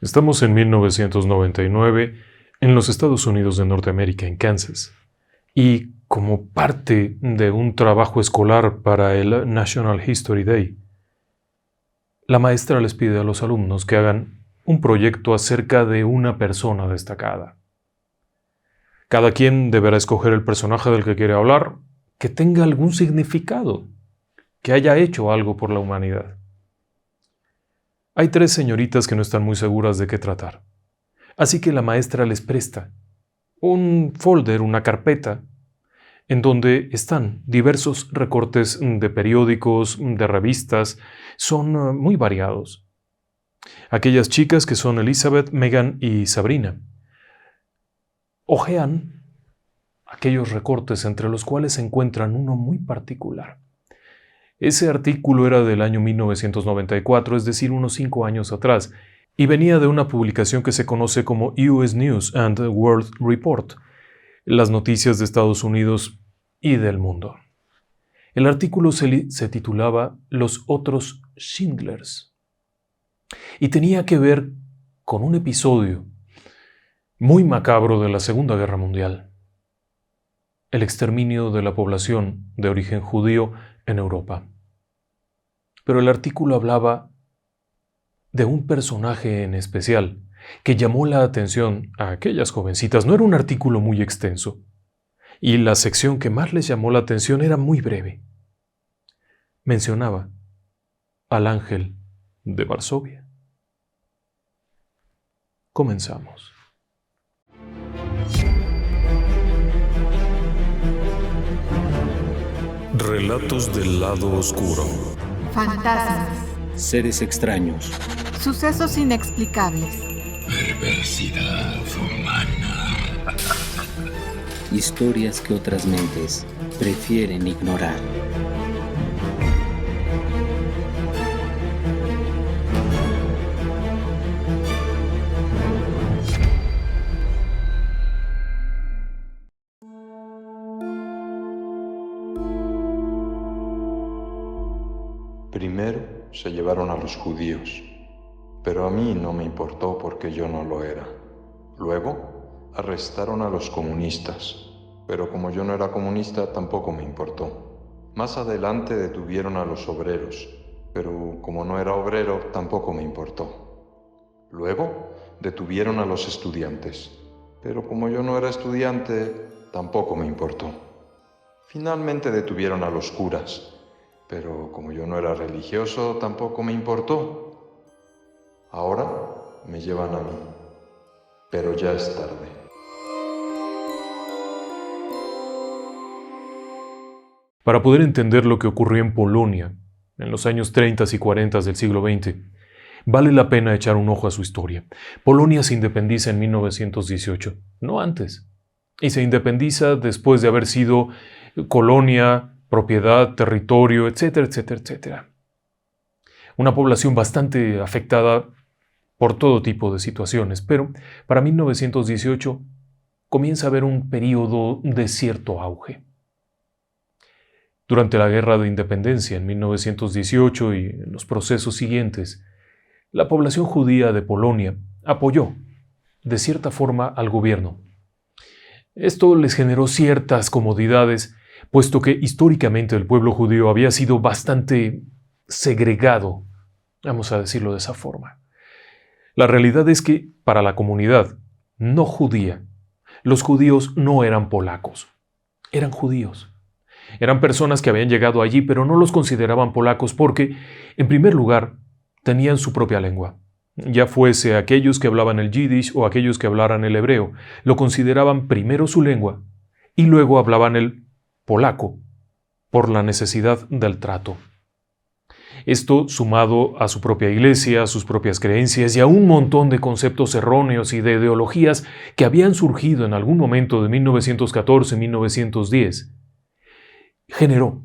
Estamos en 1999 en los Estados Unidos de Norteamérica, en Kansas, y como parte de un trabajo escolar para el National History Day, la maestra les pide a los alumnos que hagan un proyecto acerca de una persona destacada. Cada quien deberá escoger el personaje del que quiere hablar, que tenga algún significado, que haya hecho algo por la humanidad. Hay 3 señoritas que no están muy seguras de qué tratar, así que la maestra les presta un folder, una carpeta, en donde están diversos recortes de periódicos, de revistas, son muy variados. Aquellas chicas que son Elizabeth, Megan y Sabrina hojean aquellos recortes entre los cuales se encuentran uno muy particular. Ese artículo era del año 1994, es decir, unos 5 años atrás, y venía de una publicación que se conoce como US News and World Report, las noticias de Estados Unidos y del mundo. El artículo se titulaba Los otros Schindlers y tenía que ver con un episodio muy macabro de la Segunda Guerra Mundial, el exterminio de la población de origen judío en Europa. Pero el artículo hablaba de un personaje en especial que llamó la atención a aquellas jovencitas. No era un artículo muy extenso, y la sección que más les llamó la atención era muy breve. Mencionaba al ángel de Varsovia. Comenzamos. Relatos del lado oscuro. Fantasmas. Seres extraños. Sucesos inexplicables. Perversidad humana. Historias que otras mentes prefieren ignorar. Primero se llevaron a los judíos, pero a mí no me importó porque yo no lo era. Luego arrestaron a los comunistas, pero como yo no era comunista tampoco me importó. Más adelante detuvieron a los obreros, pero como no era obrero tampoco me importó. Luego detuvieron a los estudiantes, pero como yo no era estudiante tampoco me importó. Finalmente detuvieron a los curas, pero como yo no era religioso, tampoco me importó. Ahora me llevan a mí, pero ya es tarde. Para poder entender lo que ocurrió en Polonia en los años 30 y 40 del siglo XX, vale la pena echar un ojo a su historia. Polonia se independiza en 1918, no antes, y se independiza después de haber sido colonia, propiedad, territorio, etcétera, etcétera, etcétera. Una población bastante afectada por todo tipo de situaciones, pero para 1918 comienza a haber un periodo de cierto auge. Durante la Guerra de Independencia en 1918 y en los procesos siguientes, la población judía de Polonia apoyó, de cierta forma, al gobierno. Esto les generó ciertas comodidades, puesto que históricamente el pueblo judío había sido bastante segregado, vamos a decirlo de esa forma. La realidad es que para la comunidad no judía, los judíos no eran polacos, eran judíos. Eran personas que habían llegado allí, pero no los consideraban polacos porque, en primer lugar, tenían su propia lengua. Ya fuese aquellos que hablaban el yiddish o aquellos que hablaran el hebreo, lo consideraban primero su lengua y luego hablaban el polaco, por la necesidad del trato. Esto sumado a su propia iglesia, a sus propias creencias y a un montón de conceptos erróneos y de ideologías que habían surgido en algún momento de 1914-1910, generó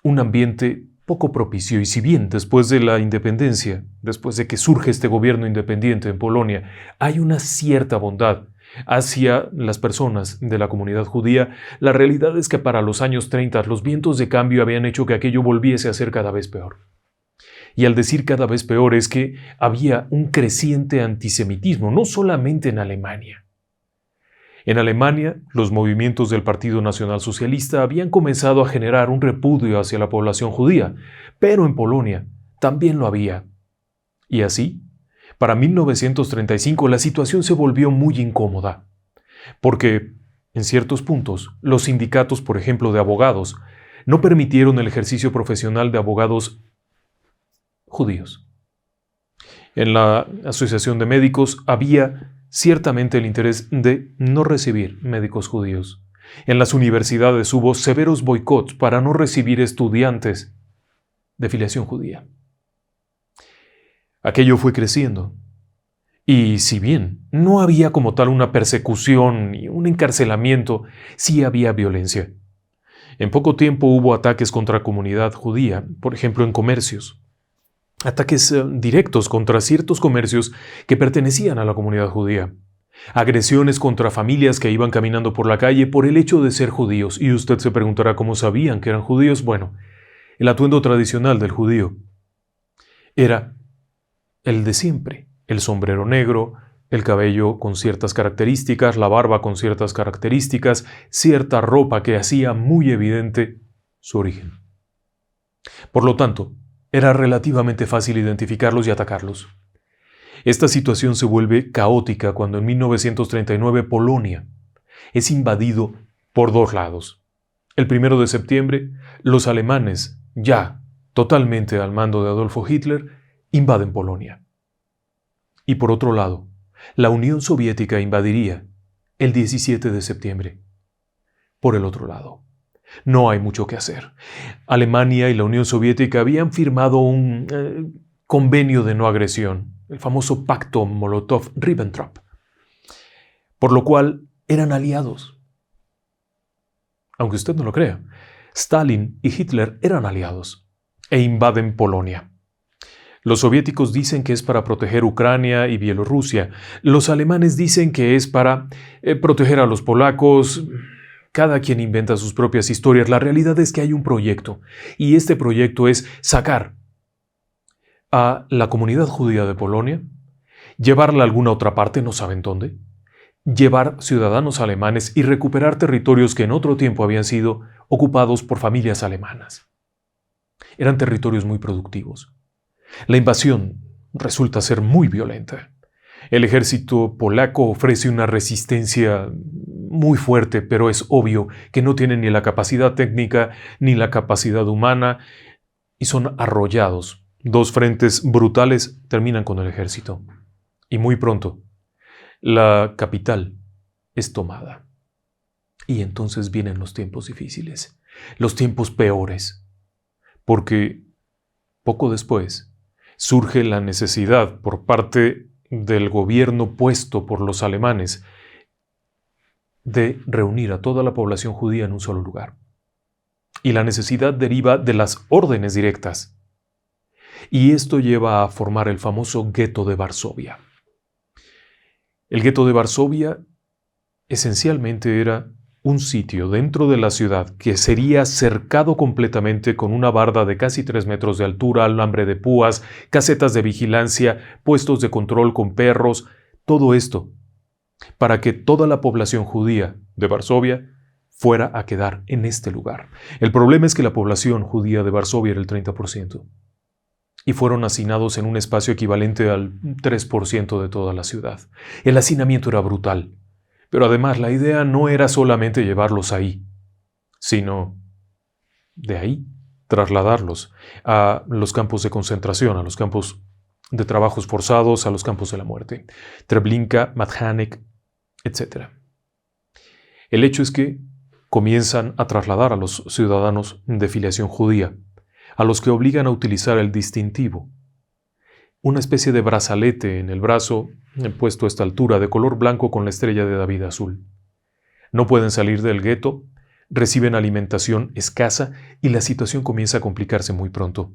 un ambiente poco propicio. Y si bien después de la independencia, después de que surge este gobierno independiente en Polonia, hay una cierta bondad hacia las personas de la comunidad judía, la realidad es que para los años 30 los vientos de cambio habían hecho que aquello volviese a ser cada vez peor. Y al decir cada vez peor es que había un creciente antisemitismo, no solamente en Alemania. En Alemania, los movimientos del Partido Nacional Socialista habían comenzado a generar un repudio hacia la población judía, pero en Polonia también lo había. Y así, para 1935 la situación se volvió muy incómoda, porque, en ciertos puntos, los sindicatos, por ejemplo, de abogados, no permitieron el ejercicio profesional de abogados judíos. En la Asociación de Médicos había ciertamente el interés de no recibir médicos judíos. En las universidades hubo severos boicots para no recibir estudiantes de filiación judía. Aquello fue creciendo. Y si bien no había como tal una persecución ni un encarcelamiento, sí había violencia. En poco tiempo hubo ataques contra la comunidad judía, por ejemplo en comercios. Ataques directos contra ciertos comercios que pertenecían a la comunidad judía. Agresiones contra familias que iban caminando por la calle por el hecho de ser judíos. Y usted se preguntará cómo sabían que eran judíos. Bueno, el atuendo tradicional del judío era el de siempre. El sombrero negro, el cabello con ciertas características, la barba con ciertas características, cierta ropa que hacía muy evidente su origen. Por lo tanto, era relativamente fácil identificarlos y atacarlos. Esta situación se vuelve caótica cuando en 1939 Polonia es invadido por dos lados. El 1 de septiembre, los alemanes, ya totalmente al mando de Adolfo Hitler, invaden Polonia. Y por otro lado, la Unión Soviética invadiría el 17 de septiembre. Por el otro lado, no hay mucho que hacer. Alemania y la Unión Soviética habían firmado un convenio de no agresión, el famoso pacto Molotov-Ribbentrop, por lo cual eran aliados. Aunque usted no lo crea, Stalin y Hitler eran aliados e invaden Polonia. Los soviéticos dicen que es para proteger Ucrania y Bielorrusia. Los alemanes dicen que es para proteger a los polacos. Cada quien inventa sus propias historias. La realidad es que hay un proyecto, y este proyecto es sacar a la comunidad judía de Polonia, llevarla a alguna otra parte, no saben dónde, llevar ciudadanos alemanes y recuperar territorios que en otro tiempo habían sido ocupados por familias alemanas. Eran territorios muy productivos. La invasión resulta ser muy violenta. El ejército polaco ofrece una resistencia muy fuerte, pero es obvio que no tienen ni la capacidad técnica ni la capacidad humana y son arrollados. Dos frentes brutales terminan con el ejército. Y muy pronto, la capital es tomada. Y entonces vienen los tiempos difíciles, los tiempos peores, porque poco después surge la necesidad por parte del gobierno puesto por los alemanes de reunir a toda la población judía en un solo lugar. Y la necesidad deriva de las órdenes directas. Y esto lleva a formar el famoso gueto de Varsovia. El gueto de Varsovia esencialmente era un sitio dentro de la ciudad que sería cercado completamente con una barda de casi 3 metros de altura, alambre de púas, casetas de vigilancia, puestos de control con perros, todo esto para que toda la población judía de Varsovia fuera a quedar en este lugar. El problema es que la población judía de Varsovia era el 30% y fueron hacinados en un espacio equivalente al 3% de toda la ciudad. El hacinamiento era brutal. Pero además la idea no era solamente llevarlos ahí, sino de ahí trasladarlos a los campos de concentración, a los campos de trabajos forzados, a los campos de la muerte, Treblinka, Majdanek, etc. El hecho es que comienzan a trasladar a los ciudadanos de filiación judía, a los que obligan a utilizar el distintivo, una especie de brazalete en el brazo, puesto a esta altura, de color blanco con la estrella de David azul. No pueden salir del gueto, reciben alimentación escasa y la situación comienza a complicarse muy pronto.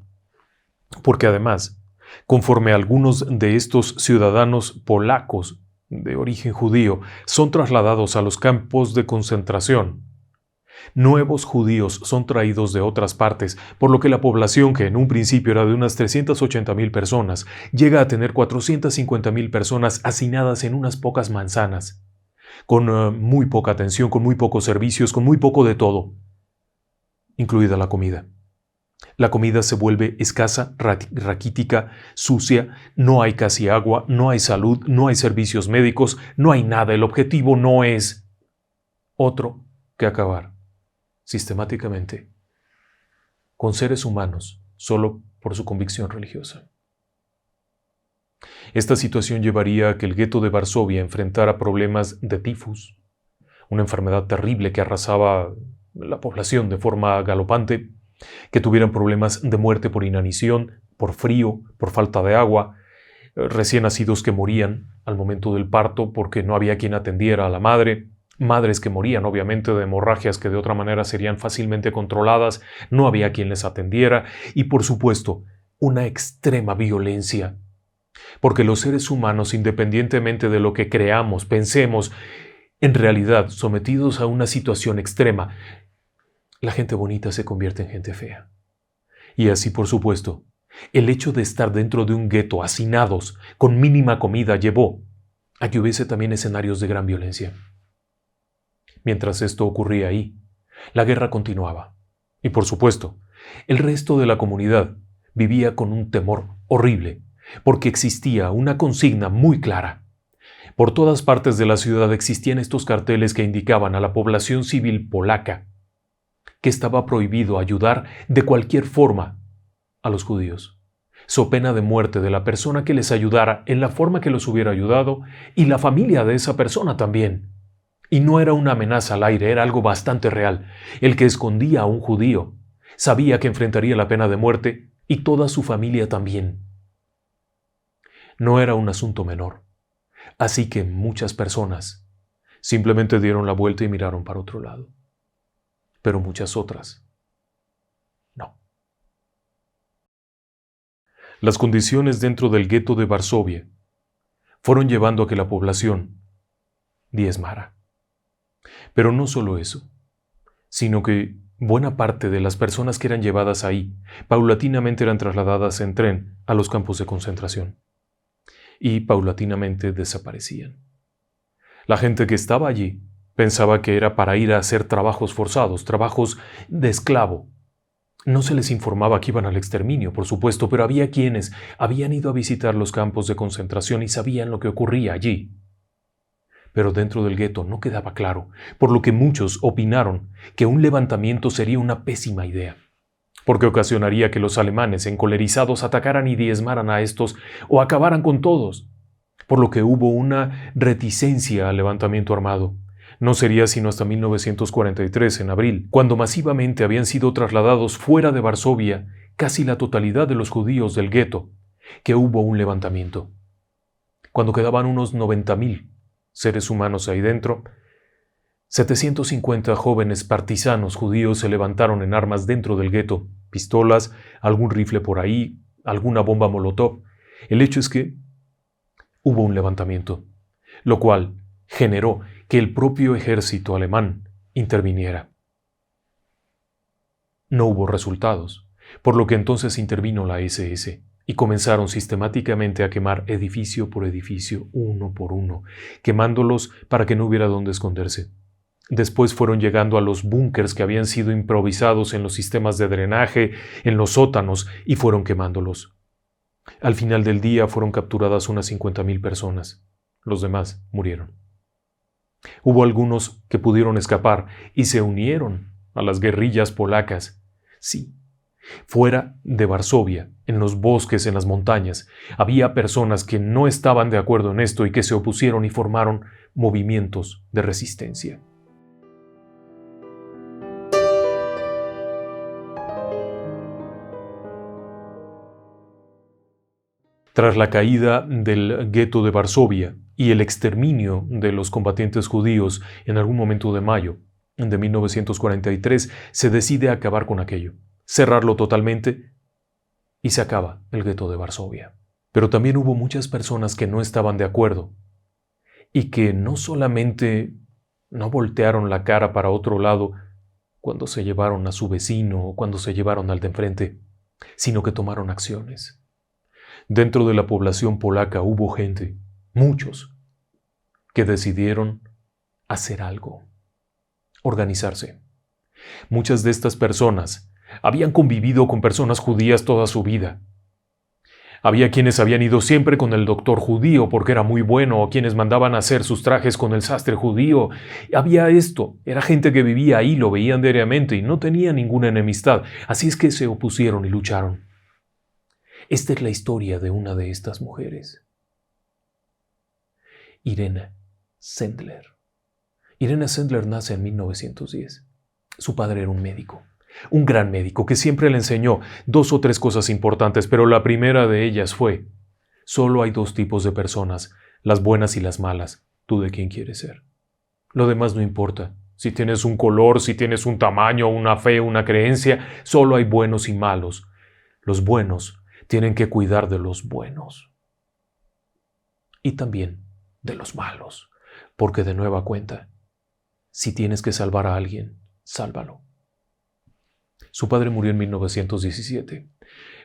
Porque además, conforme algunos de estos ciudadanos polacos de origen judío son trasladados a los campos de concentración, Nuevos judíos son traídos de otras partes, por lo que la población, que en un principio era de unas 380.000 personas, llega a tener 450.000 personas hacinadas en unas pocas manzanas, con muy poca atención, con muy pocos servicios, con muy poco de todo, incluida la comida. La comida se vuelve escasa, raquítica, sucia, no hay casi agua, no hay salud, no hay servicios médicos, no hay nada. El objetivo no es otro que acabar sistemáticamente con seres humanos solo por su convicción religiosa. Esta situación llevaría a que el gueto de Varsovia enfrentara problemas de tifus, una enfermedad terrible que arrasaba la población de forma galopante, que tuvieran problemas de muerte por inanición, por frío, por falta de agua, recién nacidos que morían al momento del parto porque no había quien atendiera a la madre, madres que morían obviamente de hemorragias que de otra manera serían fácilmente controladas, no había quien les atendiera y por supuesto una extrema violencia. Porque los seres humanos, independientemente de lo que creamos, pensemos, en realidad sometidos a una situación extrema, la gente bonita se convierte en gente fea. Y así, por supuesto, el hecho de estar dentro de un gueto, hacinados, con mínima comida, llevó a que hubiese también escenarios de gran violencia. Mientras esto ocurría ahí, la guerra continuaba. Y por supuesto, el resto de la comunidad vivía con un temor horrible, porque existía una consigna muy clara. Por todas partes de la ciudad existían estos carteles que indicaban a la población civil polaca que estaba prohibido ayudar de cualquier forma a los judíos, so pena de muerte de la persona que les ayudara en la forma que los hubiera ayudado y la familia de esa persona también. Y no era una amenaza al aire, era algo bastante real. El que escondía a un judío sabía que enfrentaría la pena de muerte y toda su familia también. No era un asunto menor. Así que muchas personas simplemente dieron la vuelta y miraron para otro lado. Pero muchas otras no. Las condiciones dentro del gueto de Varsovia fueron llevando a que la población diezmara. Pero no solo eso, sino que buena parte de las personas que eran llevadas ahí paulatinamente eran trasladadas en tren a los campos de concentración y paulatinamente desaparecían. La gente que estaba allí pensaba que era para ir a hacer trabajos forzados, trabajos de esclavo. No se les informaba que iban al exterminio, por supuesto, pero había quienes habían ido a visitar los campos de concentración y sabían lo que ocurría allí. Pero dentro del gueto no quedaba claro, por lo que muchos opinaron que un levantamiento sería una pésima idea, porque ocasionaría que los alemanes encolerizados atacaran y diezmaran a estos o acabaran con todos, por lo que hubo una reticencia al levantamiento armado. No sería sino hasta 1943, en abril, cuando masivamente habían sido trasladados fuera de Varsovia casi la totalidad de los judíos del gueto, que hubo un levantamiento. Cuando quedaban unos 90.000 seres humanos ahí dentro, 750 jóvenes partisanos judíos se levantaron en armas dentro del gueto, pistolas, algún rifle por ahí, alguna bomba molotov. El hecho es que hubo un levantamiento, lo cual generó que el propio ejército alemán interviniera. No hubo resultados, por lo que entonces intervino la SS y comenzaron sistemáticamente a quemar edificio por edificio, uno por uno, quemándolos para que no hubiera dónde esconderse. Después fueron llegando a los búnkers que habían sido improvisados en los sistemas de drenaje, en los sótanos, y fueron quemándolos. Al final del día fueron capturadas unas 50.000 personas. Los demás murieron. Hubo algunos que pudieron escapar y se unieron a las guerrillas polacas. Sí, fuera de Varsovia, en los bosques, en las montañas, había personas que no estaban de acuerdo en esto y que se opusieron y formaron movimientos de resistencia. Tras la caída del gueto de Varsovia y el exterminio de los combatientes judíos en algún momento de mayo de 1943, se decide acabar con aquello, cerrarlo totalmente y se acaba el gueto de Varsovia. Pero también hubo muchas personas que no estaban de acuerdo y que no solamente no voltearon la cara para otro lado, cuando se llevaron a su vecino o cuando se llevaron al de enfrente, sino que tomaron acciones. Dentro de la población polaca hubo gente, muchos, que decidieron hacer algo, organizarse. Muchas de estas personas habían convivido con personas judías toda su vida. Había quienes habían ido siempre con el doctor judío porque era muy bueno, o quienes mandaban a hacer sus trajes con el sastre judío. Había esto, era gente que vivía ahí, lo veían diariamente y no tenía ninguna enemistad, así es que se opusieron y lucharon. Esta es la historia de una de estas mujeres. Irena Sendler. Irena Sendler nace en 1910. Su padre era un médico. Un gran médico que siempre le enseñó 2 o 3 cosas importantes, pero la primera de ellas fue: solo hay 2 tipos de personas, las buenas y las malas. ¿Tú de quién quieres ser? Lo demás no importa. Si tienes un color, si tienes un tamaño, una fe, una creencia, solo hay buenos y malos. Los buenos tienen que cuidar de los buenos. Y también de los malos, porque de nueva cuenta, si tienes que salvar a alguien, sálvalo. Su padre murió en 1917.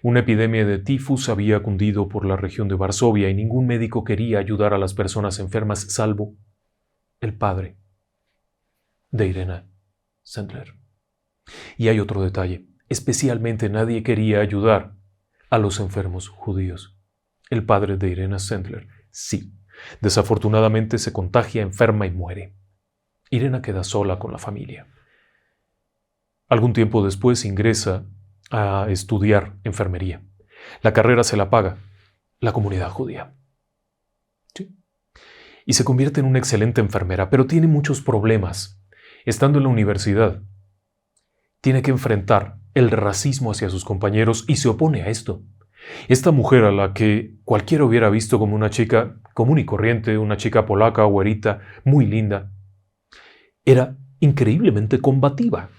Una epidemia de tifus había cundido por la región de Varsovia y ningún médico quería ayudar a las personas enfermas salvo el padre de Irena Sendler. Y hay otro detalle, especialmente nadie quería ayudar a los enfermos judíos. El padre de Irena Sendler, sí, desafortunadamente se contagia, enferma y muere. Irena queda sola con la familia. Algún tiempo después ingresa a estudiar enfermería. La carrera se la paga la comunidad judía. ¿Sí? Y se convierte en una excelente enfermera, pero tiene muchos problemas. Estando en la universidad, tiene que enfrentar el racismo hacia sus compañeros y se opone a esto. Esta mujer, a la que cualquiera hubiera visto como una chica común y corriente, una chica polaca, güerita, muy linda, era increíblemente combativa.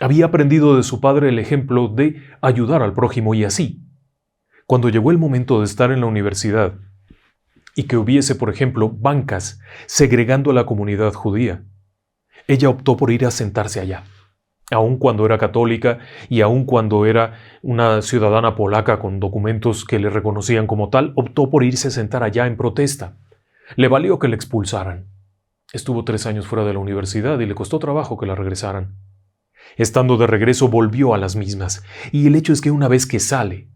Había aprendido de su padre el ejemplo de ayudar al prójimo y así, cuando llegó el momento de estar en la universidad y que hubiese, por ejemplo, bancas segregando a la comunidad judía, ella optó por ir a sentarse allá, aun cuando era católica y aun cuando era una ciudadana polaca con documentos que le reconocían como tal, optó por irse a sentar allá en protesta. Le valió que le expulsaran. Estuvo 3 años fuera de la universidad y le costó trabajo que la regresaran. Estando de regreso volvió a las mismas, y el hecho es que una vez que sale,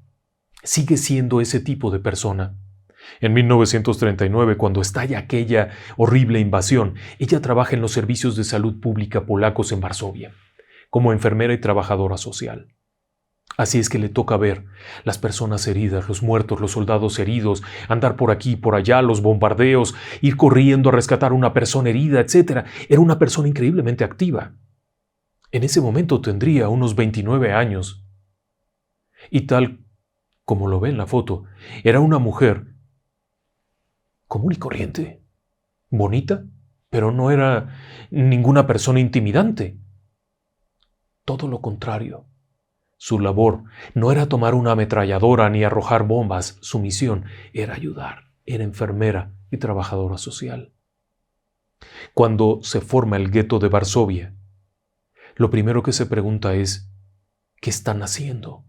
sigue siendo ese tipo de persona. En 1939, cuando estalla aquella horrible invasión, ella trabaja en los servicios de salud pública polacos en Varsovia, como enfermera y trabajadora social. Así es que le toca ver las personas heridas, los muertos, los soldados heridos, andar por aquí y por allá, los bombardeos, ir corriendo a rescatar a una persona herida, etc. Era una persona increíblemente activa. En ese momento tendría unos 29 años. Y tal como lo ve en la foto, era una mujer común y corriente, bonita, pero no era ninguna persona intimidante. Todo lo contrario. Su labor no era tomar una ametralladora ni arrojar bombas, su misión era ayudar, era enfermera y trabajadora social. Cuando se forma el gueto de Varsovia, lo primero que se pregunta es, ¿qué están haciendo?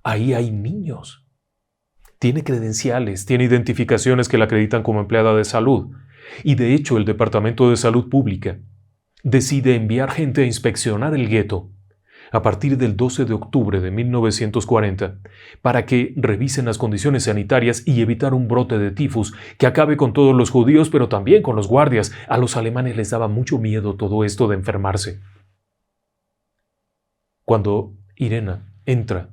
Ahí hay niños. Tiene credenciales, tiene identificaciones que la acreditan como empleada de salud. Y de hecho el Departamento de Salud Pública decide enviar gente a inspeccionar el gueto a partir del 12 de octubre de 1940 para que revisen las condiciones sanitarias y evitar un brote de tifus que acabe con todos los judíos, pero también con los guardias. A los alemanes les daba mucho miedo todo esto de enfermarse. Cuando Irena entra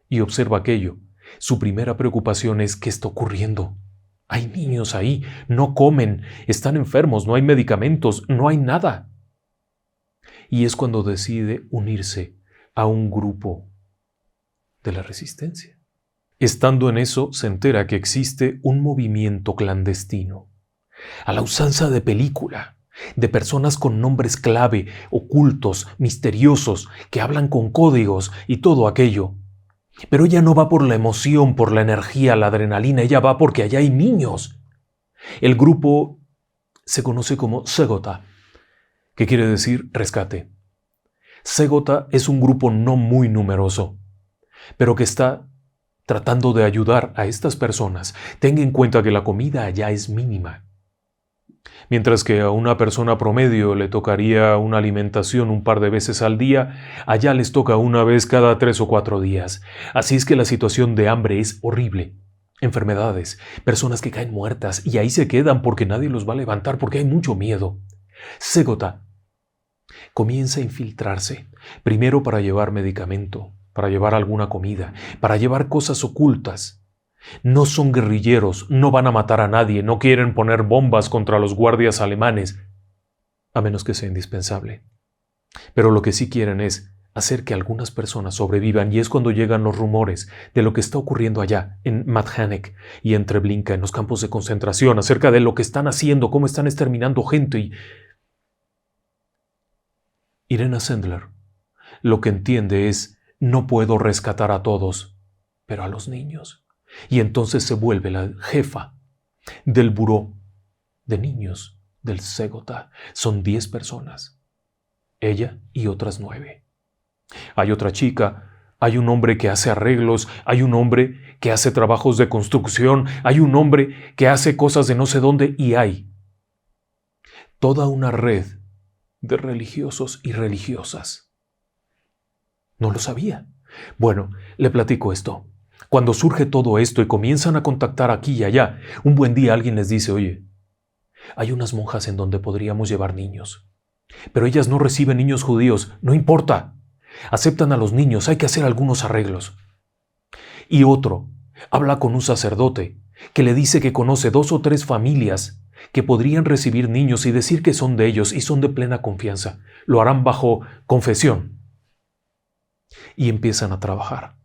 y observa aquello, su primera preocupación es ¿qué está ocurriendo? Hay niños ahí, no comen, están enfermos, no hay medicamentos, no hay nada. Y es cuando decide unirse a un grupo de la resistencia. Estando en eso, se entera que existe un movimiento clandestino, a la usanza de película, de personas con nombres clave, ocultos, misteriosos, que hablan con códigos y todo aquello. Pero ella no va por la emoción, por la energía, la adrenalina, ella va porque allá hay niños. El grupo se conoce como Segota, que quiere decir rescate. Segota es un grupo no muy numeroso, pero que está tratando de ayudar a estas personas. Tenga en cuenta que la comida allá es mínima. Mientras que a una persona promedio le tocaría una alimentación un par de veces al día, allá les toca una vez cada 3 o 4 días. Así es que la situación de hambre es horrible. Enfermedades, personas que caen muertas y ahí se quedan porque nadie los va a levantar porque hay mucho miedo. Segota comienza a infiltrarse, primero para llevar medicamento, para llevar alguna comida, para llevar cosas ocultas. No son guerrilleros, no van a matar a nadie, no quieren poner bombas contra los guardias alemanes, a menos que sea indispensable. Pero lo que sí quieren es hacer que algunas personas sobrevivan, y es cuando llegan los rumores de lo que está ocurriendo allá, en Majdanek y en Treblinka, en los campos de concentración, acerca de lo que están haciendo, cómo están exterminando gente. Y Irena Sendler lo que entiende es: no puedo rescatar a todos, pero a los niños. Y entonces se vuelve la jefa del buró de niños del Segota. Son 10 personas, ella y otras 9. Hay otra chica, hay un hombre que hace arreglos, hay un hombre que hace trabajos de construcción, hay un hombre que hace cosas de no sé dónde, y hay toda una red de religiosos y religiosas. No lo sabía. Bueno, le platico esto. Cuando surge todo esto y comienzan a contactar aquí y allá, un buen día alguien les dice: oye, hay unas monjas en donde podríamos llevar niños, pero ellas no reciben niños judíos. No importa, aceptan a los niños, hay que hacer algunos arreglos. Y otro habla con un sacerdote que le dice que conoce 2 o 3 familias que podrían recibir niños y decir que son de ellos y son de plena confianza. Lo harán bajo confesión. Y empiezan a trabajar.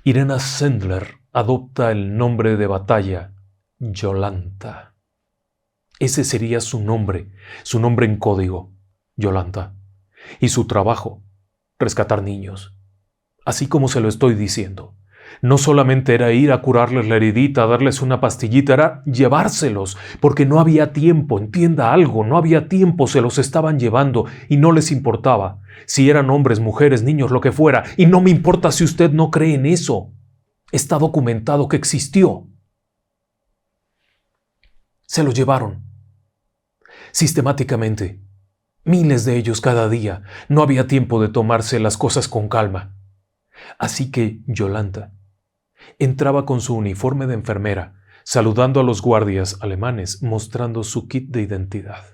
Irena Sendler adopta el nombre de batalla Yolanta. Ese sería su nombre en código, Yolanta. Y su trabajo, rescatar niños. Así como se lo estoy diciendo. No solamente era ir a curarles la heridita, darles una pastillita, era llevárselos, porque no había tiempo, entienda algo, no había tiempo, se los estaban llevando y no les importaba si eran hombres, mujeres, niños, lo que fuera, y no me importa si usted no cree en eso. Está documentado que existió. Se los llevaron. Sistemáticamente. Miles de ellos cada día. No había tiempo de tomarse las cosas con calma. Así que Yolanta entraba con su uniforme de enfermera, saludando a los guardias alemanes, mostrando su kit de identidad.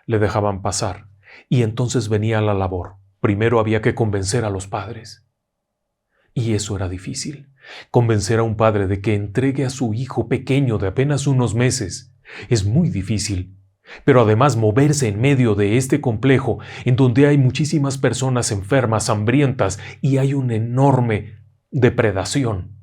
Le dejaban pasar, y entonces venía la labor. Primero había que convencer a los padres. Y eso era difícil. Convencer a un padre de que entregue a su hijo pequeño de apenas unos meses es muy difícil. Pero además moverse en medio de este complejo, en donde hay muchísimas personas enfermas, hambrientas, y hay una enorme depredación.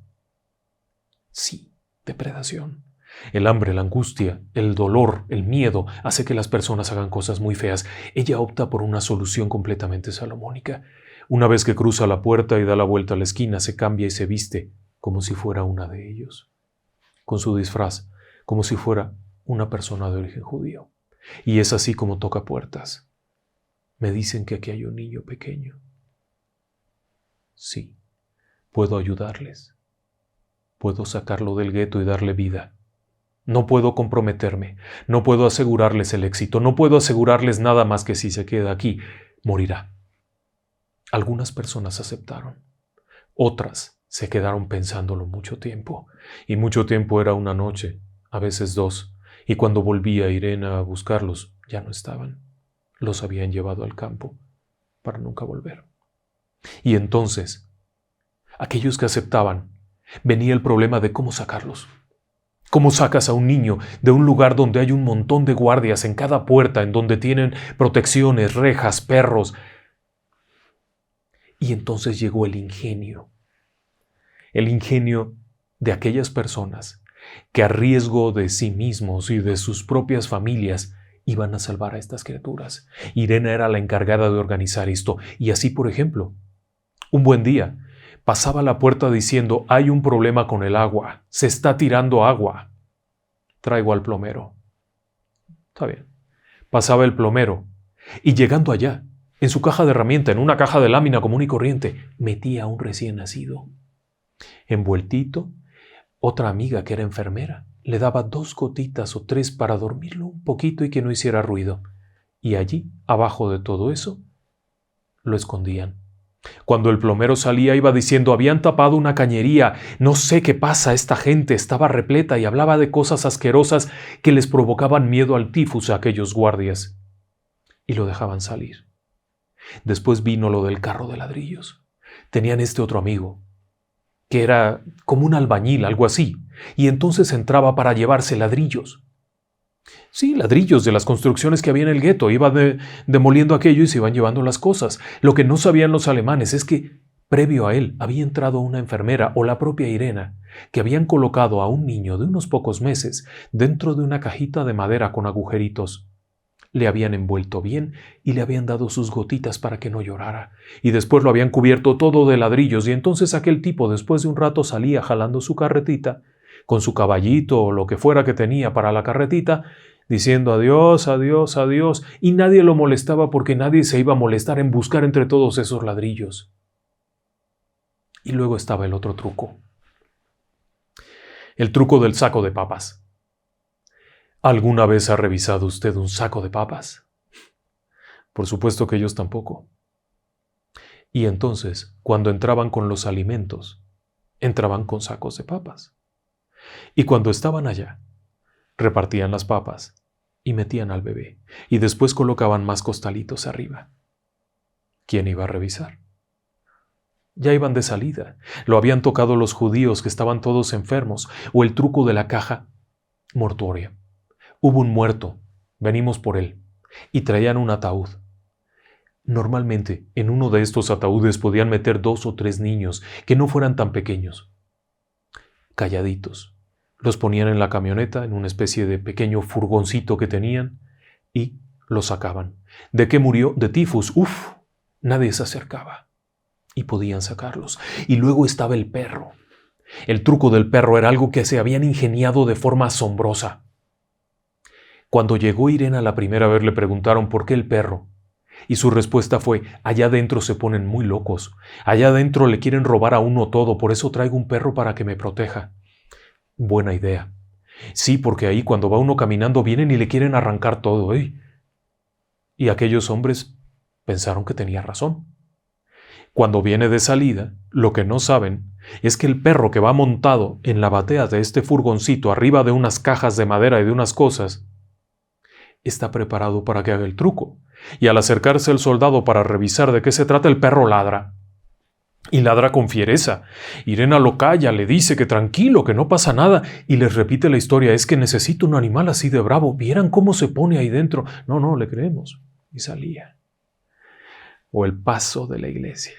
Sí, depredación. El hambre, la angustia, el dolor, el miedo hace que las personas hagan cosas muy feas. Ella opta por una solución completamente salomónica. Una vez que cruza la puerta y da la vuelta a la esquina, se cambia y se viste como si fuera una de ellos, con su disfraz, como si fuera una persona de origen judío. Y es así como toca puertas. Me dicen que aquí hay un niño pequeño. Sí, puedo ayudarles. Puedo sacarlo del gueto y darle vida. No puedo comprometerme, no puedo asegurarles el éxito, no puedo asegurarles nada más que si se queda aquí, morirá. Algunas personas aceptaron, otras se quedaron pensándolo mucho tiempo, y mucho tiempo era una noche, a veces 2, y cuando volvía Irena a buscarlos, ya no estaban. Los habían llevado al campo para nunca volver. Y entonces, aquellos que aceptaban, venía el problema de cómo sacarlos. ¿Cómo sacas a un niño de un lugar donde hay un montón de guardias en cada puerta, en donde tienen protecciones, rejas, perros? Y entonces llegó el ingenio de aquellas personas que a riesgo de sí mismos y de sus propias familias iban a salvar a estas criaturas. Irena era la encargada de organizar esto. Y así, por ejemplo, un buen día, pasaba a la puerta diciendo: hay un problema con el agua, se está tirando agua. Traigo al plomero. Está bien. Pasaba el plomero y llegando allá, En su caja de herramienta, en una caja de lámina común y corriente, metía a un recién nacido. Envueltito, otra amiga que era enfermera le daba 2 gotitas o 3 para dormirlo un poquito y que no hiciera ruido. Y allí, abajo de todo eso, lo escondían. Cuando el plomero salía iba diciendo: habían tapado una cañería, no sé qué pasa, esta gente estaba repleta, y hablaba de cosas asquerosas que les provocaban miedo al tifus a aquellos guardias. Y lo dejaban salir. Después vino lo del carro de ladrillos. Tenían otro amigo, que era como un albañil, algo así, y entonces entraba para llevarse ladrillos. Sí, ladrillos de las construcciones que había en el gueto. Iba demoliendo aquello y se iban llevando las cosas. Lo que no sabían los alemanes es que, previo a él, había entrado una enfermera o la propia Irena, que habían colocado a un niño de unos pocos meses dentro de una cajita de madera con agujeritos. Le habían envuelto bien y le habían dado sus gotitas para que no llorara. Y después lo habían cubierto todo de ladrillos, y entonces aquel tipo después de un rato salía jalando su carretita, con su caballito o lo que fuera que tenía para la carretita, diciendo adiós, adiós, adiós, y nadie lo molestaba porque nadie se iba a molestar en buscar entre todos esos ladrillos. Y luego estaba el otro truco. El truco del saco de papas. ¿Alguna vez ha revisado usted un saco de papas? Por supuesto que ellos tampoco. Y entonces, cuando entraban con los alimentos, entraban con sacos de papas. Y cuando estaban allá, repartían las papas y metían al bebé, y después colocaban más costalitos arriba. ¿Quién iba a revisar? Ya iban de salida. Lo habían tocado los judíos que estaban todos enfermos, o el truco de la caja mortuoria. Hubo un muerto, venimos por él, y traían un ataúd. Normalmente, en uno de estos ataúdes podían meter 2 o 3 niños que no fueran tan pequeños. Calladitos. Los ponían en la camioneta, en una especie de pequeño furgoncito que tenían, y los sacaban. ¿De qué murió? De tifus. ¡Uf! Nadie se acercaba. Y podían sacarlos. Y luego estaba el perro. El truco del perro era algo que se habían ingeniado de forma asombrosa. Cuando llegó Irena la primera vez le preguntaron por qué el perro. Y su respuesta fue: allá adentro se ponen muy locos. Allá adentro le quieren robar a uno todo, por eso traigo un perro para que me proteja. Buena idea. Sí, porque ahí cuando va uno caminando vienen y le quieren arrancar todo, ¿eh? Y aquellos hombres pensaron que tenía razón. Cuando viene de salida, lo que no saben es que el perro que va montado en la batea de este furgoncito arriba de unas cajas de madera y de unas cosas, está preparado para que haga el truco. Y al acercarse el soldado para revisar de qué se trata, el perro ladra. Y ladra con fiereza. Irena lo calla, le dice que tranquilo, que no pasa nada, y les repite la historia: es que necesito un animal así de bravo, vieran cómo se pone ahí dentro. No, le creemos. Y salía. O el paso de la iglesia.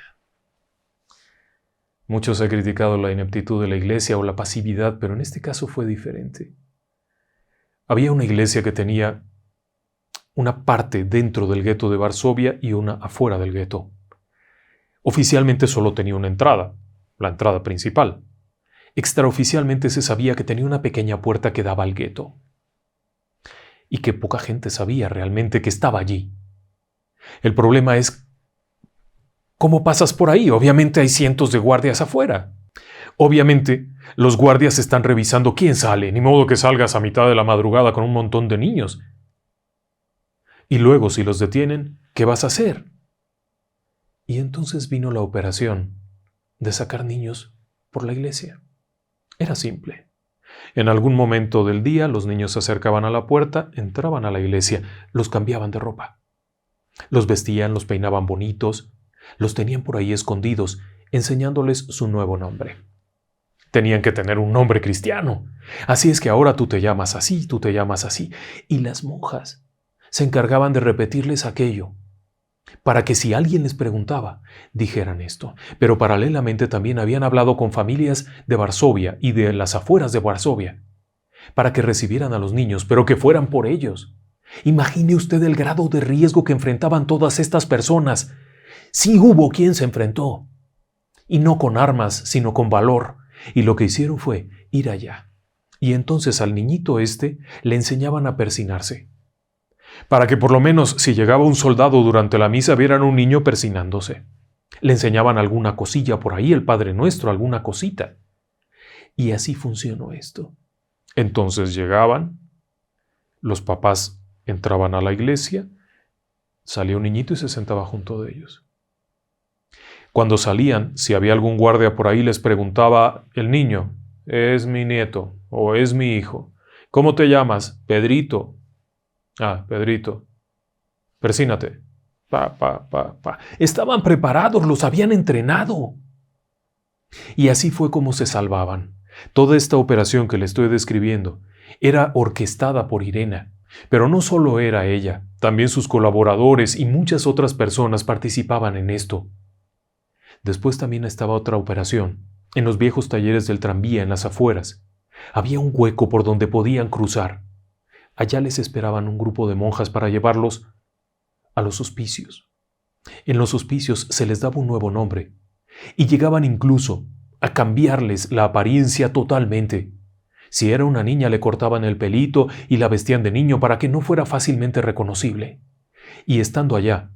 Muchos han criticado la ineptitud de la iglesia o la pasividad, pero en este caso fue diferente. Había una iglesia que tenía una parte dentro del gueto de Varsovia y una afuera del gueto. Oficialmente solo tenía una entrada, la entrada principal. Extraoficialmente se sabía que tenía una pequeña puerta que daba al gueto. Y que poca gente sabía realmente que estaba allí. El problema es: ¿cómo pasas por ahí? Obviamente hay cientos de guardias afuera. Obviamente los guardias están revisando quién sale, ni modo que salgas a mitad de la madrugada con un montón de niños. Y luego, si los detienen, ¿qué vas a hacer? Y entonces vino la operación de sacar niños por la iglesia. Era simple. En algún momento del día los niños se acercaban a la puerta, entraban a la iglesia, los cambiaban de ropa. Los vestían, los peinaban bonitos, los tenían por ahí escondidos, enseñándoles su nuevo nombre. Tenían que tener un nombre cristiano. Así es que ahora tú te llamas así, tú te llamas así. Y las monjas se encargaban de repetirles aquello, para que si alguien les preguntaba, dijeran esto. Pero paralelamente también habían hablado con familias de Varsovia y de las afueras de Varsovia, para que recibieran a los niños, pero que fueran por ellos. Imagine usted el grado de riesgo que enfrentaban todas estas personas. Sí hubo quien se enfrentó, y no con armas, sino con valor. Y lo que hicieron fue ir allá. Y entonces al niñito le enseñaban a persinarse. para que por lo menos si llegaba un soldado durante la misa vieran a un niño persinándose. Le enseñaban alguna cosilla por ahí, el Padre Nuestro, alguna cosita. Y así funcionó esto. Entonces llegaban, los papás entraban a la iglesia, salía un niñito y se sentaba junto de ellos. Cuando salían, si había algún guardia por ahí, les preguntaba el niño, ¿es mi nieto o es mi hijo? ¿Cómo te llamas? Pedrito. Ah, Pedrito. Persínate. Estaban preparados, los habían entrenado. Y así fue como se salvaban. Toda esta operación que le estoy describiendo era orquestada por Irena. Pero no solo era ella, también sus colaboradores y muchas otras personas participaban en esto. Después también estaba otra operación, en los viejos talleres del tranvía en las afueras. Había un hueco por donde podían cruzar. Allá les esperaban un grupo de monjas para llevarlos a los hospicios. En los hospicios se les daba un nuevo nombre y llegaban incluso a cambiarles la apariencia totalmente. Si era una niña le cortaban el pelito y la vestían de niño para que no fuera fácilmente reconocible. Y estando allá,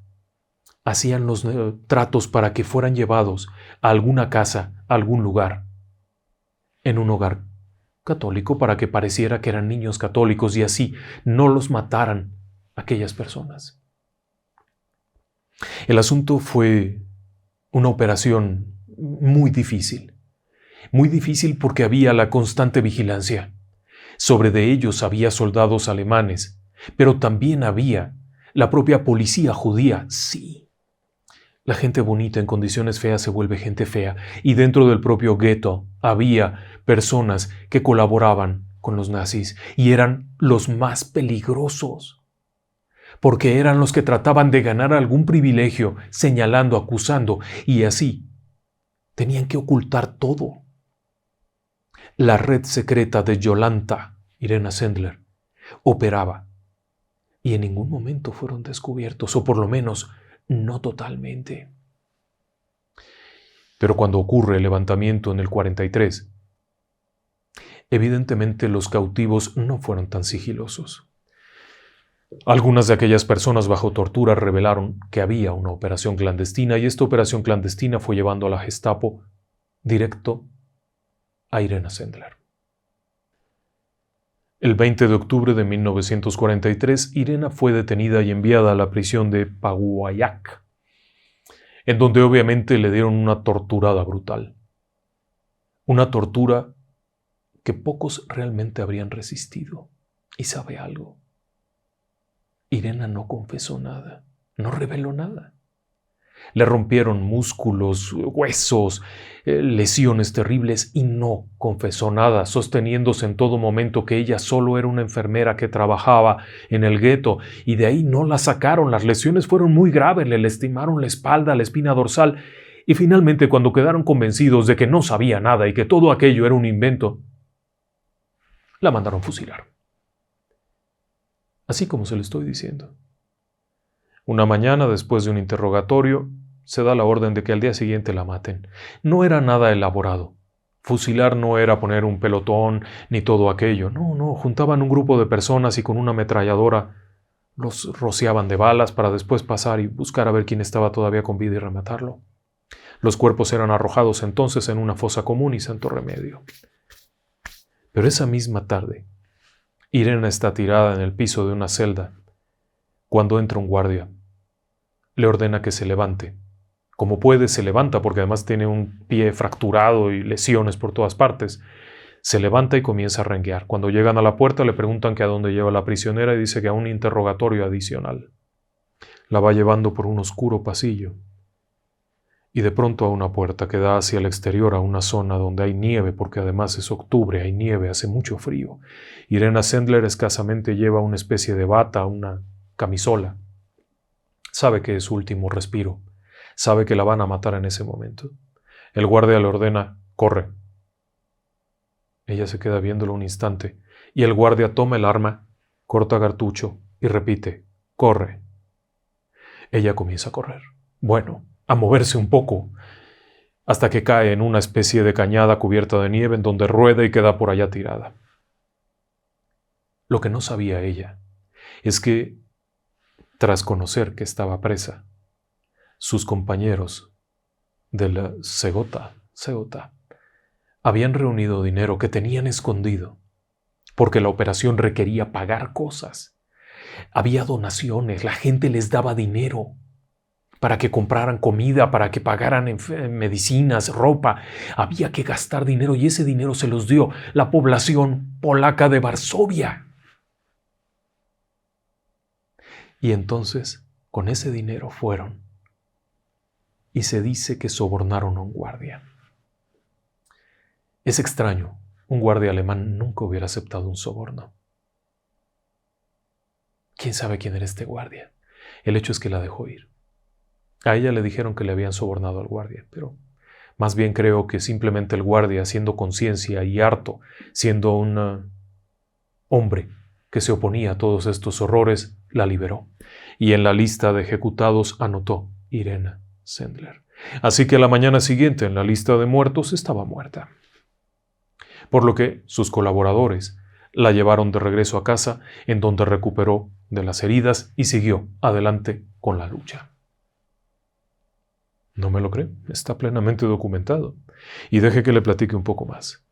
hacían los tratos para que fueran llevados a alguna casa, a algún lugar, en un hogar católico para que pareciera que eran niños católicos y así no los mataran aquellas personas. El asunto fue una operación muy difícil porque había la constante vigilancia. Sobre de ellos había soldados alemanes, pero también había la propia policía judía, sí. La gente bonita en condiciones feas se vuelve gente fea, y dentro del propio gueto había personas que colaboraban con los nazis y eran los más peligrosos, porque eran los que trataban de ganar algún privilegio, señalando, acusando, y así tenían que ocultar todo. La red secreta de Jolanta, Irena Sendler, operaba, y en ningún momento fueron descubiertos, o por lo menos no totalmente. Pero cuando ocurre el levantamiento en el 43, evidentemente los cautivos no fueron tan sigilosos. Algunas de aquellas personas bajo tortura revelaron que había una operación clandestina y esta operación clandestina fue llevando a la Gestapo directo a Irena Sendler. El 20 de octubre de 1943, Irena fue detenida y enviada a la prisión de Paguayac, en donde obviamente le dieron una torturada brutal. Una tortura que pocos realmente habrían resistido. ¿Y sabe algo? Irena no confesó nada, no reveló nada. Le rompieron músculos, huesos, lesiones terribles y no confesó nada, sosteniéndose en todo momento que ella solo era una enfermera que trabajaba en el gueto y de ahí no la sacaron. Las lesiones fueron muy graves, le lastimaron la espalda, la espina dorsal y finalmente cuando quedaron convencidos de que no sabía nada y que todo aquello era un invento, la mandaron fusilar. Así como se lo estoy diciendo. Una mañana, después de un interrogatorio, se da la orden de que al día siguiente la maten. No era nada elaborado. Fusilar no era poner un pelotón ni todo aquello. No, juntaban un grupo de personas y con una ametralladora los rociaban de balas para después pasar y buscar a ver quién estaba todavía con vida y rematarlo. Los cuerpos eran arrojados entonces en una fosa común y santo remedio. Pero esa misma tarde, Irena está tirada en el piso de una celda cuando entra un guardia. Le ordena que se levante. Como puede, se levanta porque además tiene un pie fracturado y lesiones por todas partes. Se levanta y comienza a renguear. Cuando llegan a la puerta le preguntan que a dónde lleva la prisionera y dice que a un interrogatorio adicional. La va llevando por un oscuro pasillo y de pronto a una puerta que da hacia el exterior a una zona donde hay nieve porque además es octubre, hay nieve, hace mucho frío. Irena Sendler escasamente lleva una especie de bata, una camisola. Sabe que es su último respiro. Sabe que la van a matar en ese momento. El guardia le ordena, corre. Ella se queda viéndolo un instante y el guardia toma el arma, corta cartucho y repite, corre. Ella comienza a correr. Bueno, a moverse un poco, hasta que cae en una especie de cañada cubierta de nieve en donde rueda y queda por allá tirada. Lo que no sabía ella es que Tras conocer que estaba presa, sus compañeros del Cegota habían reunido dinero que tenían escondido, porque la operación requería pagar cosas. Había donaciones, la gente les daba dinero para que compraran comida, para que pagaran medicinas, ropa. Había que gastar dinero y ese dinero se los dio la población polaca de Varsovia. Y entonces, con ese dinero fueron y se dice que sobornaron a un guardia. Es extraño, un guardia alemán nunca hubiera aceptado un soborno. ¿Quién sabe quién era este guardia? El hecho es que la dejó ir. A ella le dijeron que le habían sobornado al guardia, pero más bien creo que simplemente el guardia, haciendo conciencia y harto, siendo un hombre que se oponía a todos estos horrores, la liberó. Y en la lista de ejecutados anotó Irena Sendler. Así que la mañana siguiente en la lista de muertos estaba muerta. Por lo que sus colaboradores la llevaron de regreso a casa, en donde recuperó de las heridas y siguió adelante con la lucha. ¿No me lo cree? Está plenamente documentado. Y deje que le platique un poco más.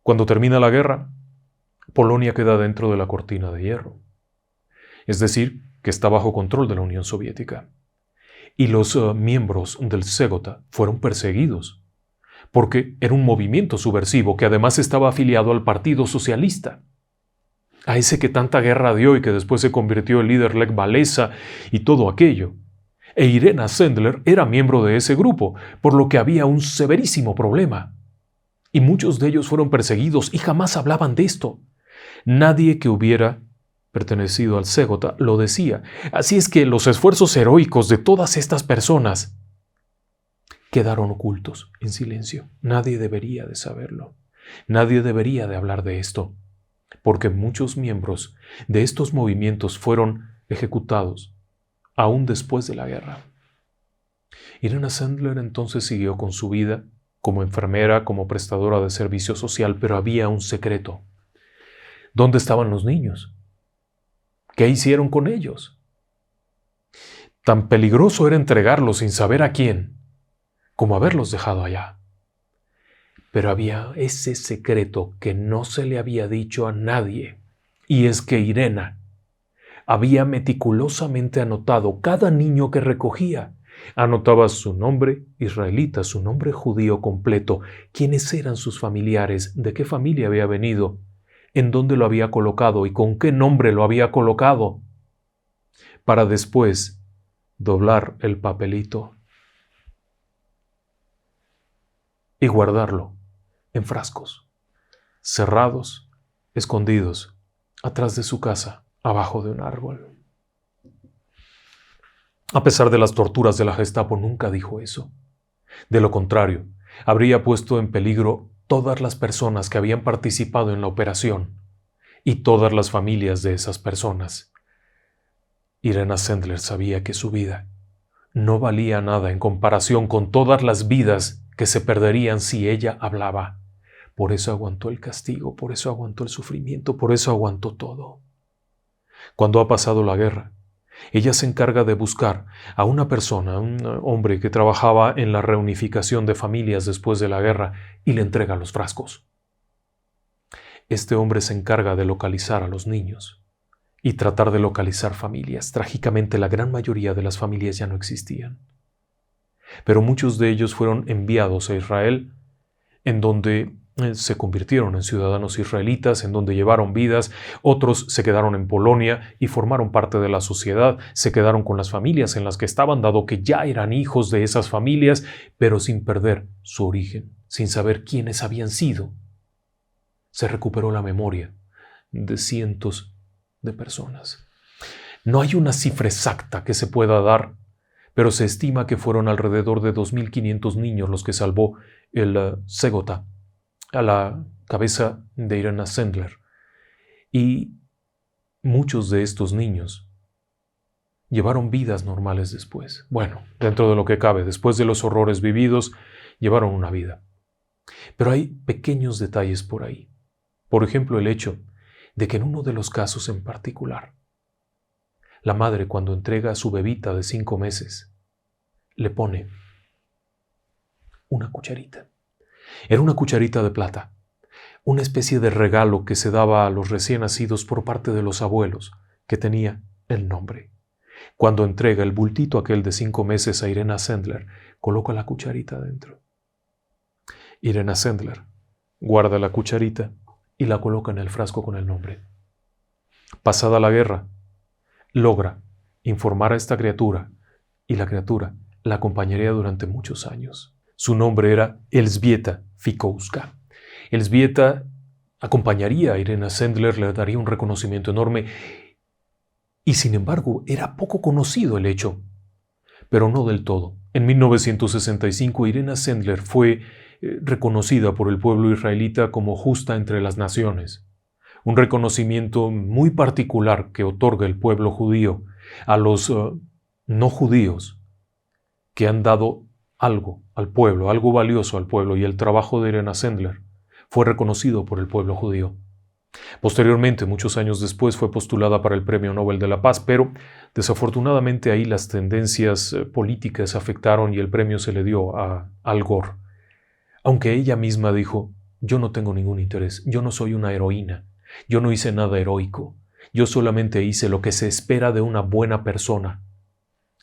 Cuando termina la guerra, Polonia queda dentro de la cortina de hierro. Es decir, que está bajo control de la Unión Soviética. Y los miembros del Cegota fueron perseguidos, porque era un movimiento subversivo que además estaba afiliado al Partido Socialista, a ese que tanta guerra dio y que después se convirtió en líder Lech Walesa y todo aquello. E Irena Sendler era miembro de ese grupo, por lo que había un severísimo problema. Y muchos de ellos fueron perseguidos y jamás hablaban de esto. Nadie que hubiera pertenecido al Cegota lo decía. Así es que los esfuerzos heroicos de todas estas personas quedaron ocultos, en silencio. Nadie debería de saberlo. Nadie debería de hablar de esto, porque muchos miembros de estos movimientos fueron ejecutados aún después de la guerra. Irena Sendler entonces siguió con su vida como enfermera, como prestadora de servicio social, pero había un secreto. ¿Dónde estaban los niños? ¿Qué hicieron con ellos? Tan peligroso era entregarlos sin saber a quién, como haberlos dejado allá. Pero había ese secreto que no se le había dicho a nadie, y es que Irena había meticulosamente anotado cada niño que recogía. Anotaba su nombre israelita, su nombre judío completo, quiénes eran sus familiares, de qué familia había venido, en dónde lo había colocado y con qué nombre lo había colocado, para después doblar el papelito y guardarlo en frascos, cerrados, escondidos, atrás de su casa, abajo de un árbol. A pesar de las torturas de la Gestapo, nunca dijo eso. De lo contrario, habría puesto en peligro todas las personas que habían participado en la operación y todas las familias de esas personas. Irena Sendler sabía que su vida no valía nada en comparación con todas las vidas que se perderían si ella hablaba. Por eso aguantó el castigo, por eso aguantó el sufrimiento, por eso aguantó todo. Cuando ha pasado la guerra, ella se encarga de buscar a una persona, un hombre que trabajaba en la reunificación de familias después de la guerra, y le entrega los frascos. Este hombre se encarga de localizar a los niños y tratar de localizar familias. Trágicamente, la gran mayoría de las familias ya no existían. Pero muchos de ellos fueron enviados a Israel, en donde se convirtieron en ciudadanos israelitas, en donde llevaron vidas. Otros se quedaron en Polonia y formaron parte de la sociedad, se quedaron con las familias en las que estaban, dado que ya eran hijos de esas familias, pero sin perder su origen, sin saber quiénes habían sido. Se recuperó la memoria de cientos de personas. No hay una cifra exacta que se pueda dar, pero se estima que fueron alrededor de 2.500 niños los que salvó el Cegota a la cabeza de Irena Sendler. Y muchos de estos niños llevaron vidas normales después. Bueno, dentro de lo que cabe, después de los horrores vividos, llevaron una vida. Pero hay pequeños detalles por ahí. Por ejemplo, el hecho de que en uno de los casos en particular, La madre, cuando entrega a su bebita de 5 meses, le pone una cucharita. Era una cucharita de plata, una especie de regalo que se daba a los recién nacidos por parte de los abuelos, que tenía el nombre. Cuando entrega el bultito aquel de 5 meses a Irena Sendler, coloca la cucharita dentro. Irena Sendler guarda la cucharita y la coloca en el frasco con el nombre. Pasada la guerra, logra informar a esta criatura y la criatura la acompañaría durante muchos años. Su nombre era Elżbieta Fikowska. Elżbieta acompañaría a Irena Sendler, le daría un reconocimiento enorme y sin embargo era poco conocido el hecho, pero no del todo. En 1965 Irena Sendler fue reconocida por el pueblo israelita como justa entre las naciones. Un reconocimiento muy particular que otorga el pueblo judío a los no judíos que han dado algo al pueblo, algo valioso al pueblo, y el trabajo de Irena Sendler fue reconocido por el pueblo judío. Posteriormente, muchos años después, fue postulada para el Premio Nobel de la Paz, pero desafortunadamente ahí las tendencias políticas afectaron y el premio se le dio a Al Gore. Aunque ella misma dijo, yo no tengo ningún interés, yo no soy una heroína, yo no hice nada heroico, yo solamente hice lo que se espera de una buena persona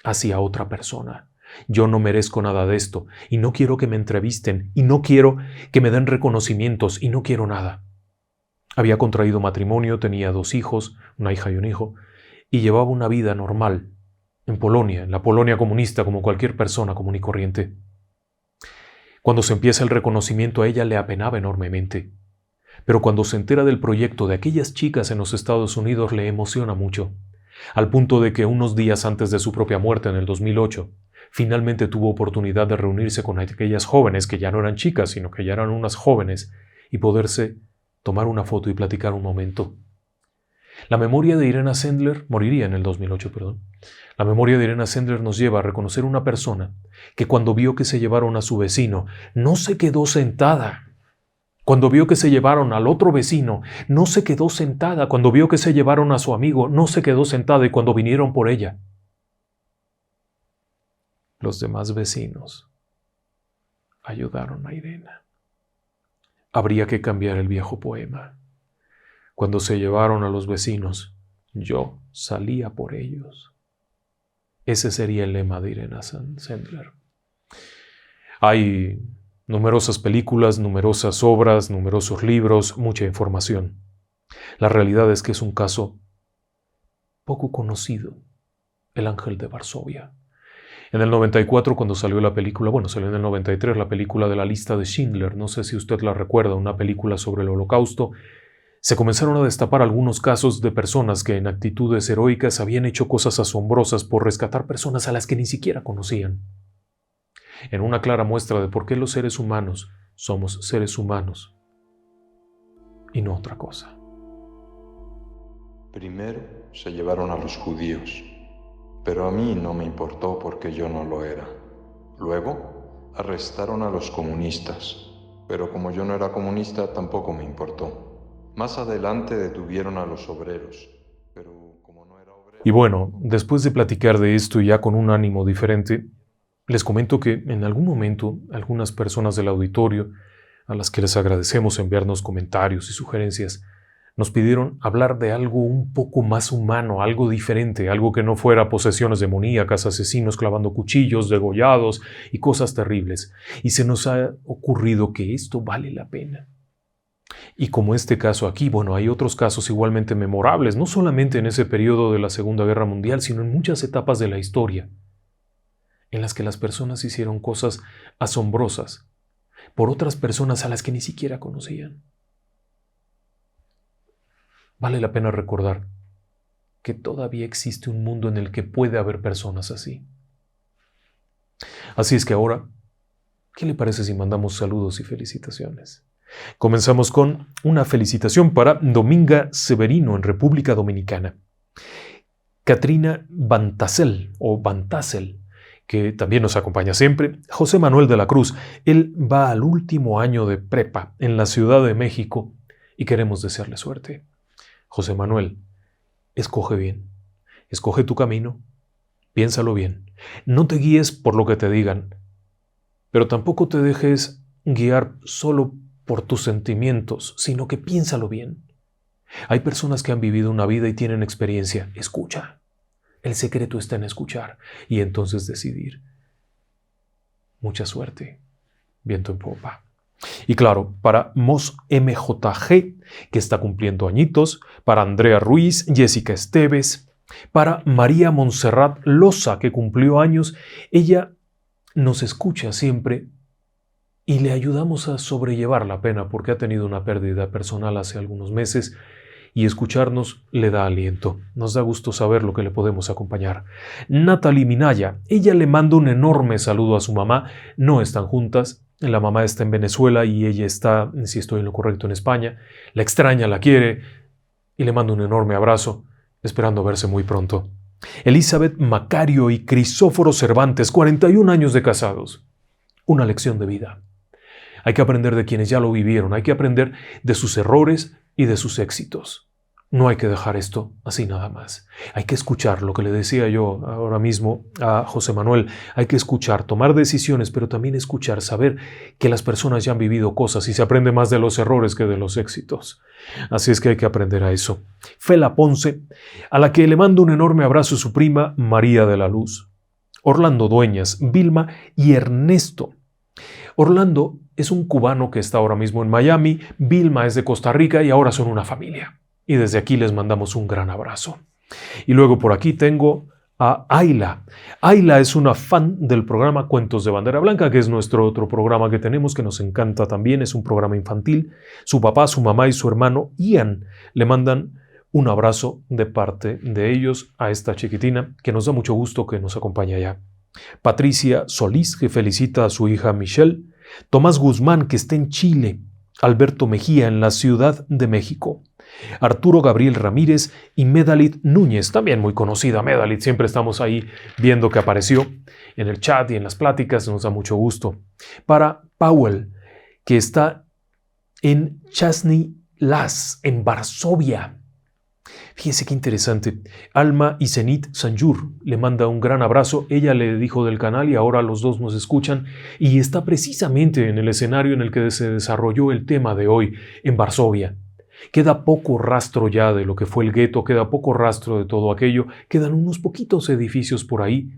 hacia otra persona. Yo no merezco nada de esto, y no quiero que me entrevisten, y no quiero que me den reconocimientos, y no quiero nada. Había contraído matrimonio, tenía 2 hijos, una hija y un hijo, y llevaba una vida normal en Polonia, en la Polonia comunista, como cualquier persona común y corriente. Cuando se empieza el reconocimiento a ella le apenaba enormemente, pero cuando se entera del proyecto de aquellas chicas en los Estados Unidos le emociona mucho, al punto de que unos días antes de su propia muerte en el 2008, finalmente tuvo oportunidad de reunirse con aquellas jóvenes que ya no eran chicas, sino que ya eran unas jóvenes, y poderse tomar una foto y platicar un momento. La memoria de Irena Sendler, moriría en el 2008, perdón. La memoria de Irena Sendler nos lleva a reconocer una persona que cuando vio que se llevaron a su vecino, no se quedó sentada. Cuando vio que se llevaron al otro vecino, no se quedó sentada. Cuando vio que se llevaron a su amigo, no se quedó sentada. Y cuando vinieron por ella, los demás vecinos ayudaron a Irena. Habría que cambiar el viejo poema. Cuando se llevaron a los vecinos, yo salía por ellos. Ese sería el lema de Irena Sendler. Hay numerosas películas, numerosas obras, numerosos libros, mucha información. La realidad es que es un caso poco conocido, el Ángel de Varsovia. En el 94, cuando salió la película, salió en el 93 la película de La lista de Schindler, no sé si usted la recuerda, una película sobre el Holocausto, se comenzaron a destapar algunos casos de personas que en actitudes heroicas habían hecho cosas asombrosas por rescatar personas a las que ni siquiera conocían. En una clara muestra de por qué los seres humanos somos seres humanos y no otra cosa. Primero se llevaron a los judíos, pero a mí no me importó porque yo no lo era. Luego arrestaron a los comunistas, pero como yo no era comunista tampoco me importó. Más adelante detuvieron a los obreros, pero como no era obrero... Y bueno, después de platicar de esto ya con un ánimo diferente, les comento que en algún momento algunas personas del auditorio, a las que les agradecemos enviarnos comentarios y sugerencias, nos pidieron hablar de algo un poco más humano, algo diferente, algo que no fuera posesiones demoníacas, asesinos clavando cuchillos, degollados y cosas terribles. Y se nos ha ocurrido que esto vale la pena. Y como este caso aquí, hay otros casos igualmente memorables, no solamente en ese periodo de la Segunda Guerra Mundial, sino en muchas etapas de la historia, en las que las personas hicieron cosas asombrosas por otras personas a las que ni siquiera conocían. Vale la pena recordar que todavía existe un mundo en el que puede haber personas así. Así es que ahora, ¿qué le parece si mandamos saludos y felicitaciones? Comenzamos con una felicitación para Dominga Severino en República Dominicana. Katrina Bantasel que también nos acompaña siempre. José Manuel de la Cruz, él va al último año de prepa en la Ciudad de México y queremos desearle suerte. José Manuel, escoge bien. Escoge tu camino, piénsalo bien. No te guíes por lo que te digan, pero tampoco te dejes guiar solo por tus sentimientos, sino que piénsalo bien. Hay personas que han vivido una vida y tienen experiencia. Escucha. El secreto está en escuchar y entonces decidir. Mucha suerte. Viento en popa. Y claro, para Mos MJG, que está cumpliendo añitos, para Andrea Ruiz, Jessica Esteves, para María Montserrat Loza, que cumplió años, ella nos escucha siempre y le ayudamos a sobrellevar la pena porque ha tenido una pérdida personal hace algunos meses y escucharnos le da aliento. Nos da gusto saber lo que le podemos acompañar. Natalie Minaya, ella le manda un enorme saludo a su mamá. No están juntas. La mamá está en Venezuela y ella está, si estoy en lo correcto, en España. La extraña, la quiere y le mando un enorme abrazo, esperando verse muy pronto. Elizabeth Macario y Crisóforo Cervantes, 41 años de casados. Una lección de vida. Hay que aprender de quienes ya lo vivieron, hay que aprender de sus errores y de sus éxitos. No hay que dejar esto así nada más. Hay que escuchar lo que le decía yo ahora mismo a José Manuel. Hay que escuchar, tomar decisiones, pero también escuchar, saber que las personas ya han vivido cosas y se aprende más de los errores que de los éxitos. Así es que hay que aprender a eso. Fela Ponce, a la que le mando un enorme abrazo, su prima María de la Luz. Orlando Dueñas, Vilma y Ernesto. Orlando es un cubano que está ahora mismo en Miami, Vilma es de Costa Rica y ahora son una familia. Y desde aquí les mandamos un gran abrazo. Y luego por aquí tengo a Ayla. Ayla es una fan del programa Cuentos de Bandera Blanca, que es nuestro otro programa que tenemos, que nos encanta también. Es un programa infantil. Su papá, su mamá y su hermano Ian le mandan un abrazo de parte de ellos a esta chiquitina, que nos da mucho gusto que nos acompañe allá. Patricia Solís, que felicita a su hija Michelle. Tomás Guzmán, que está en Chile. Alberto Mejía, en la Ciudad de México. Arturo Gabriel Ramírez y Medalit Núñez, también muy conocida Medalit, siempre estamos ahí viendo que apareció en el chat y en las pláticas, nos da mucho gusto. Para Powell, que está en Chasny Las, en Varsovia. Fíjese qué interesante. Alma y Zenit Sanjur le manda un gran abrazo. Ella le dijo del canal y ahora los dos nos escuchan y está precisamente en el escenario en el que se desarrolló el tema de hoy, en Varsovia. Queda poco rastro ya de lo que fue el gueto, queda poco rastro de todo aquello, quedan unos poquitos edificios por ahí.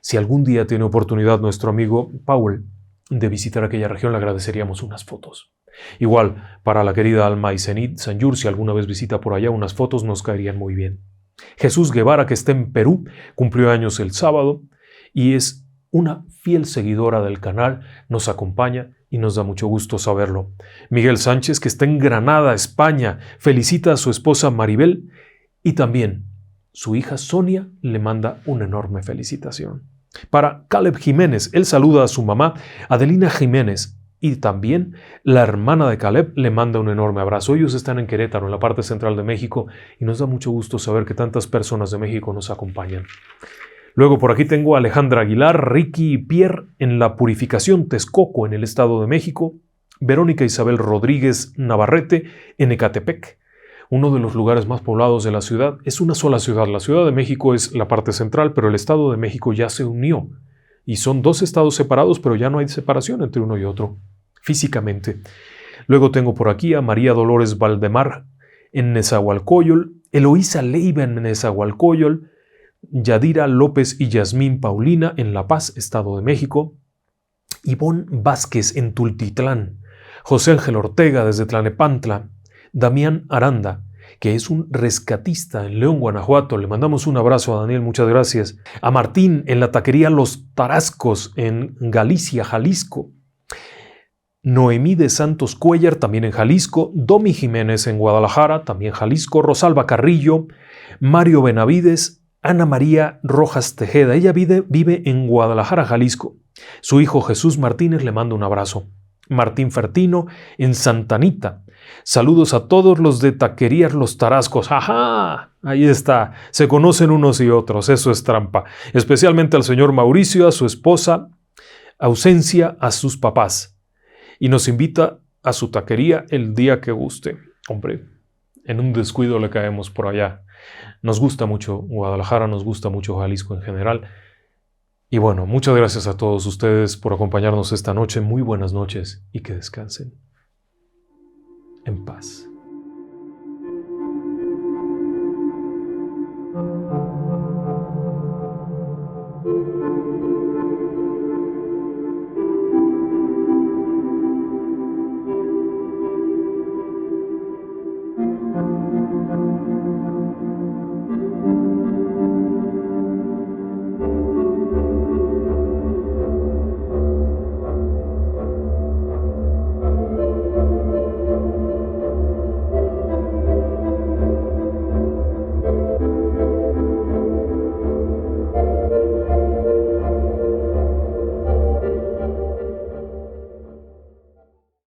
Si algún día tiene oportunidad nuestro amigo Powell de visitar aquella región, le agradeceríamos unas fotos. Igual, para la querida Alma y Zenit Sanjur, si alguna vez visita por allá, unas fotos nos caerían muy bien. Jesús Guevara, que está en Perú, cumplió años el sábado y es una fiel seguidora del canal, nos acompaña y nos da mucho gusto saberlo. Miguel Sánchez, que está en Granada, España, felicita a su esposa Maribel y también su hija Sonia le manda una enorme felicitación. Para Caleb Jiménez, él saluda a su mamá Adelina Jiménez y también la hermana de Caleb le manda un enorme abrazo. Ellos están en Querétaro, en la parte central de México, y nos da mucho gusto saber que tantas personas de México nos acompañan. Luego por aquí tengo a Alejandra Aguilar, Ricky y Pierre en La Purificación, Texcoco, en el Estado de México. Verónica Isabel Rodríguez Navarrete en Ecatepec, uno de los lugares más poblados de la ciudad. Es una sola ciudad. La Ciudad de México es la parte central, pero el Estado de México ya se unió. Y son dos estados separados, pero ya no hay separación entre uno y otro, físicamente. Luego tengo por aquí a María Dolores Valdemar en Nezahualcóyotl, Eloísa Leiva en Nezahualcóyotl, Yadira López y Yasmín Paulina en La Paz, Estado de México, Ivonne Vázquez en Tultitlán, José Ángel Ortega desde Tlanepantla, Damián Aranda, que es un rescatista en León, Guanajuato. Le mandamos un abrazo a Daniel, muchas gracias. A Martín en la taquería Los Tarascos en Galicia, Jalisco. Noemí de Santos Cuellar, también en Jalisco. Domi Jiménez en Guadalajara, también Jalisco. Rosalba Carrillo, Mario Benavides, Ana María Rojas Tejeda. Ella vive en Guadalajara, Jalisco. Su hijo Jesús Martínez le manda un abrazo. Martín Fertino en Santa Anita. Saludos a todos los de Taquerías Los Tarascos. ¡Ajá! Ahí está. Se conocen unos y otros. Eso es trampa. Especialmente al señor Mauricio, a su esposa, Ausencia, a sus papás. Y nos invita a su taquería el día que guste. Hombre, en un descuido le caemos por allá. Nos gusta mucho Guadalajara, nos gusta mucho Jalisco en general. Y bueno, muchas gracias a todos ustedes por acompañarnos esta noche. Muy buenas noches y que descansen en paz.